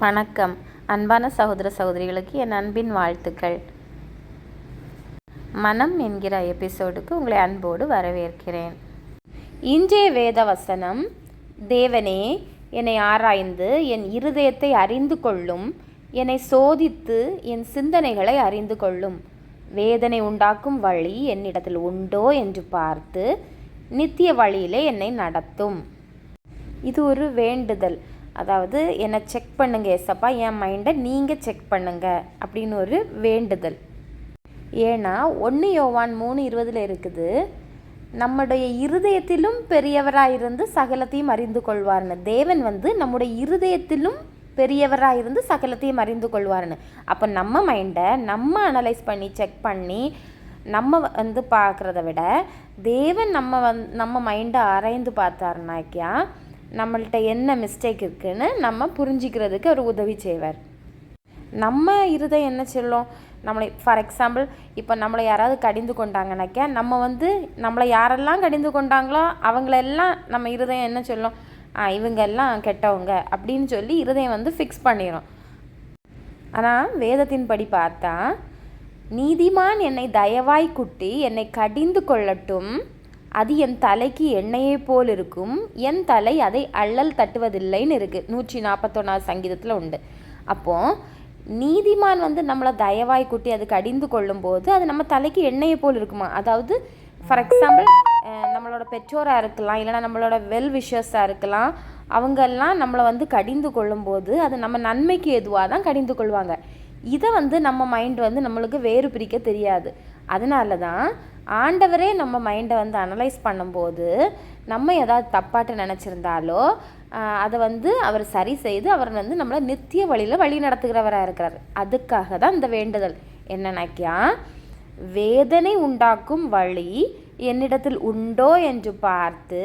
வணக்கம். அன்பான சகோதர சகோதரிகளுக்கு என் அன்பின் வாழ்த்துக்கள். மனம் என்கிற எபிசோடுக்கு உங்களை அன்போடு வரவேற்கிறேன். இன்றைய வேத வசனம், தேவனே என்னை ஆராய்ந்து என் இருதயத்தை அறிந்து கொள்ளும், என்னை சோதித்து என் சிந்தனைகளை அறிந்து கொள்ளும், வேதனை உண்டாக்கும் வழி என்னிடத்தில் உண்டோ என்று பார்த்து நித்திய வழியிலே என்னை நடத்தும். இது ஒரு வேண்டுதல். அதாவது என்னை செக் பண்ணுங்க ஏசப்பா, என் மைண்டை நீங்கள் செக் பண்ணுங்க அப்படின்னு ஒரு வேண்டுதல். ஏன்னா 1 யோவான் 3:20 இருக்குது, நம்முடைய இருதயத்திலும் பெரியவராயிருந்து சகலத்தையும் அறிந்து கொள்வார்னு. தேவன் நம்முடைய இருதயத்திலும் பெரியவராயிருந்து சகலத்தையும் அறிந்து கொள்வார்னு. அப்போ நம்ம மைண்டை நம்ம அனலைஸ் பண்ணி செக் பண்ணி நம்ம பார்க்குறத விட தேவன் நம்ம மைண்டை ஆராய்ந்து பார்த்தாருனாக்கியா நம்மள்கிட்ட என்ன மிஸ்டேக் இருக்குதுன்னு நம்ம புரிஞ்சிக்கிறதுக்கு அவர் உதவி செய்வார். நம்ம இருதயம் என்ன சொல்லும், நம்மளை ஃபார் எக்ஸாம்பிள் இப்போ நம்மளை யாராவது கடிந்து கொண்டாங்கனாக்கா நம்ம நம்மளை யாரெல்லாம் கடிந்து கொண்டாங்களோ அவங்களெல்லாம் நம்ம இருதயம் என்ன சொல்லும், இவங்கெல்லாம் கெட்டவங்க அப்படின்னு சொல்லி இருதயம் ஃபிக்ஸ் பண்ணிடும். ஆனால் வேதத்தின்படி பார்த்தா, நீதிமான் என்னை தயவாய் குட்டி என்னை கடிந்து கொள்ளட்டும், அது என் தலைக்கு எண்ணெயை போல் இருக்கும், என் தலை அதை அள்ளல் தட்டுவதில்லைன்னு இருக்குது. 141 சங்கீதத்தில் உண்டு. அப்போது நீதிமான் நம்மளை தயவாய் குட்டி அது கடிந்து கொள்ளும்போது அது நம்ம தலைக்கு எண்ணெயை போல் இருக்குமா. அதாவது ஃபார் எக்ஸாம்பிள் நம்மளோட பெற்றோராக இருக்கலாம், இல்லைனா நம்மளோட வெல் விஷஸாக இருக்கலாம், அவங்கெல்லாம் நம்மளை கடிந்து கொள்ளும்போது அது நம்ம நன்மைக்கு எதுவாக தான் கடிந்து கொள்வாங்க. இதை நம்ம மைண்ட் நம்மளுக்கு வேறு பிரிக்க தெரியாது. அதனால தான் ஆண்டவரே நம்ம மைண்டை அனலைஸ் பண்ணும்போது நம்ம ஏதாவது தப்பாட்டு நினச்சிருந்தாலோ அதை அவர் சரி செய்து அவர் நம்மளை நித்திய வழியில் வழி நடத்துகிறவராக இருக்கிறார். அதுக்காக தான் இந்த வேண்டுதல். என்னன்னாக்கியா, வேதனை உண்டாக்கும் வழி என்னிடத்தில் உண்டோ என்று பார்த்து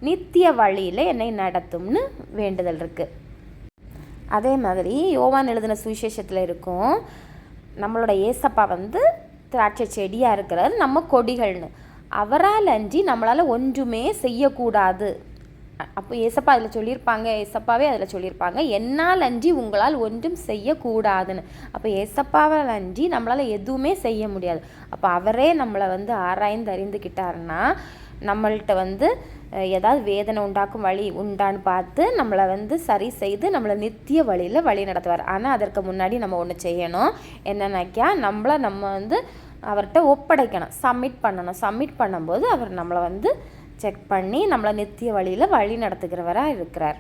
நித்திய வழியில் என்னை நடத்தும்னு வேண்டுதல் இருக்குது. அதே மாதிரி யோவான் எழுதின சுவிசேஷத்தில் இருக்கும், நம்மளோட ஏசப்பா திராட்சை செடியாக இருக்கிறார், நம்ம கொடிகள்னு. அவரால் அன்றி நம்மளால் ஒன்றுமே செய்யக்கூடாது. அப்போ ஏசப்பா அதில் சொல்லியிருப்பாங்க, ஏசப்பாவே அதில் சொல்லியிருப்பாங்க, என்னால் அன்றி உங்களால் ஒன்றும் செய்யக்கூடாதுன்னு. அப்போ ஏசப்பாவால் அன்றி நம்மளால் எதுவுமே செய்ய முடியாது. அப்போ அவரே நம்மளை ஆராய்ந்து அறிந்துக்கிட்டாருன்னா நம்மள்கிட்ட ஏதாவது வேதனை உண்டாக்கும் வழி உண்டான்னு பார்த்து நம்மளை சரி செய்து நம்மளை நித்திய வழியில் வழி நடத்துவார். ஆனால் அதற்கு முன்னாடி நம்ம ஒன்று செய்யணும். என்னன்னாக்கியா, நம்ம அவர்கிட்ட ஒப்படைக்கணும், சப்மிட் பண்ணணும். சப்மிட் பண்ணும்போது அவர் நம்மளை செக் பண்ணி நம்மளை நித்திய வழியில் வழி நடத்துகிறவராக இருக்கிறார்.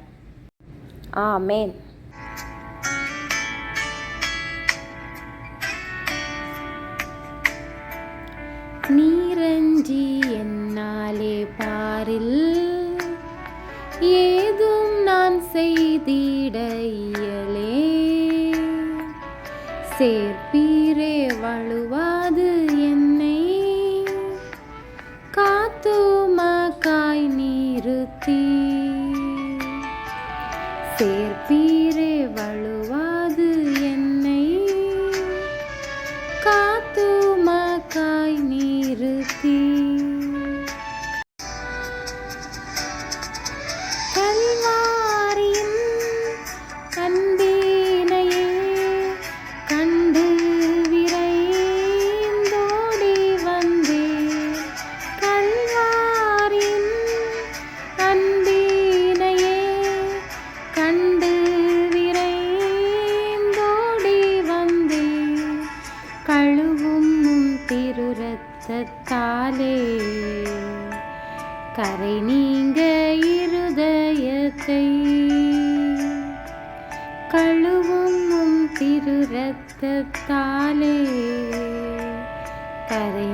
ஆமேன். நீரஞ்சி என்னாலே பாரில் ஏதும் நான் செய்திட இயலே, சேர்ப்பீரே வழுவாது என்னை காத்துமக்காய் நிறுத்தி, சேர்ப்பீரே வழுவாது என்னை காத்துமக்காய் நிறுத்தி, கல்வாரியின் அன்பினையே கண்டு விரைந்தோடி வந்தே, கல்வாரியின் அன்பினையே கண்டு விரைந்தோடி வந்தே, கழுவும் திருரத்தத்தாலே கரை நீங்க இருதயத்தை, கழுவும் திருரத்தத்தாலே கரை